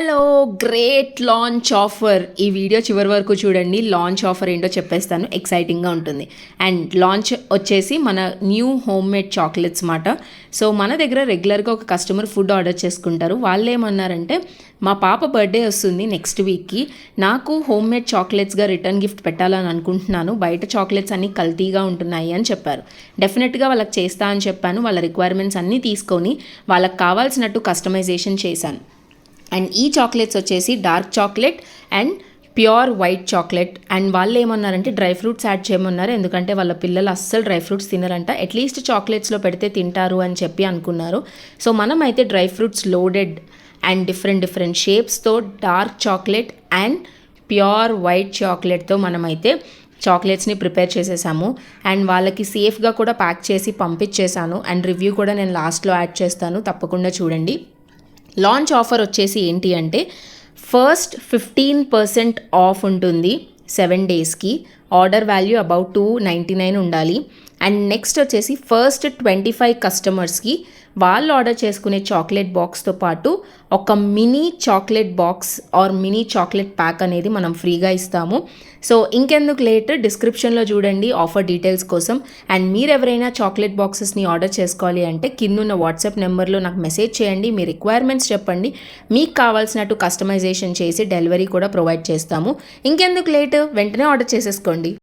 Hello! Great launch offer. ఈ video చివరి వరకు చూడండి. లాంచ్ ఆఫర్ ఏంటో చెప్పేస్తాను. ఎక్సైటింగ్‌గా ఉంటుంది. అండ్ లాంచ్ వచ్చేసి మన న్యూ హోమ్‌మేడ్ చాక్లెట్స్ మాట. సో, మన దగ్గర రెగ్యులర్‌గా ఒక కస్టమర్ ఫుడ్ ఆర్డర్ చేసుకుంటారు. వాళ్ళేమన్నారంటే, మా పాప బర్త్‌డే వస్తుంది నెక్స్ట్ వీక్‌కి. నాకు హోమ్‌మేడ్ చాక్లెట్స్‌గా రిటర్న్ గిఫ్ట్ పెట్టాలని అనుకుంటున్నాను. బయట చాక్లెట్స్ అన్నీ కల్తీగా ఉంటున్నాయి అని చెప్పారు. డెఫినెట్‌గా వాళ్ళకి చేస్తా అని చెప్పాను. వాళ్ళ రిక్వైర్మెంట్స్ అన్నీ తీసుకొని వాళ్ళకి కావాల్సినట్టు కస్టమైజేషన్ చేశాను. అండ్ ఈ చాక్లెట్స్ వచ్చేసి dark chocolate and pure white chocolate. And వాళ్ళు ఏమన్నారంటే డ్రై ఫ్రూట్స్ యాడ్ చేయమన్నారు. ఎందుకంటే వాళ్ళ పిల్లలు అస్సలు డ్రై ఫ్రూట్స్ తినరంట. అట్లీస్ట్ చాక్లెట్స్లో పెడితే తింటారు అని చెప్పి అనుకున్నారు. సో మనమైతే dry fruits loaded and different షేప్స్తో dark chocolate and pure white చాక్లెట్తో మనమైతే చాక్లెట్స్ని ప్రిపేర్ చేసేసాము. అండ్ వాళ్ళకి సేఫ్గా కూడా ప్యాక్ చేసి పంపించేశాను. అండ్ రివ్యూ కూడా నేను లాస్ట్లో యాడ్ చేస్తాను, తప్పకుండా చూడండి. లాంచ్ ఆఫర్ వచ్చేసి ఏంటి అంటే ఫస్ట్ 15% ఆఫ్ ఉంటుంది 7 డేస్కి. ఆర్డర్ వాల్యూ అబౌట్ $299 ఉండాలి. అండ్ నెక్స్ట్ వచ్చేసి ఫస్ట్ 25 కస్టమర్స్కి వాళ్ళు ఆర్డర్ చేసుకునే చాక్లెట్ బాక్స్తో పాటు ఒక mini chocolate box or mini chocolate pack అనేది మనం ఫ్రీగా ఇస్తాము. సో ఇంకెందుకు లేట్, డిస్క్రిప్షన్లో చూడండి ఆఫర్ డీటెయిల్స్ కోసం. అండ్ మీరు ఎవరైనా చాక్లెట్ బాక్సెస్ని ఆర్డర్ చేసుకోవాలి అంటే కిందున్న వాట్సాప్ నెంబర్లో నాకు మెసేజ్ చేయండి. మీ రిక్వైర్మెంట్స్ చెప్పండి, మీకు కావాల్సినట్టు కస్టమైజేషన్ చేసి డెలివరీ కూడా ప్రొవైడ్ చేస్తాము. ఇంకెందుకు లేట్, వెంటనే ఆర్డర్ చేసేసుకోండి.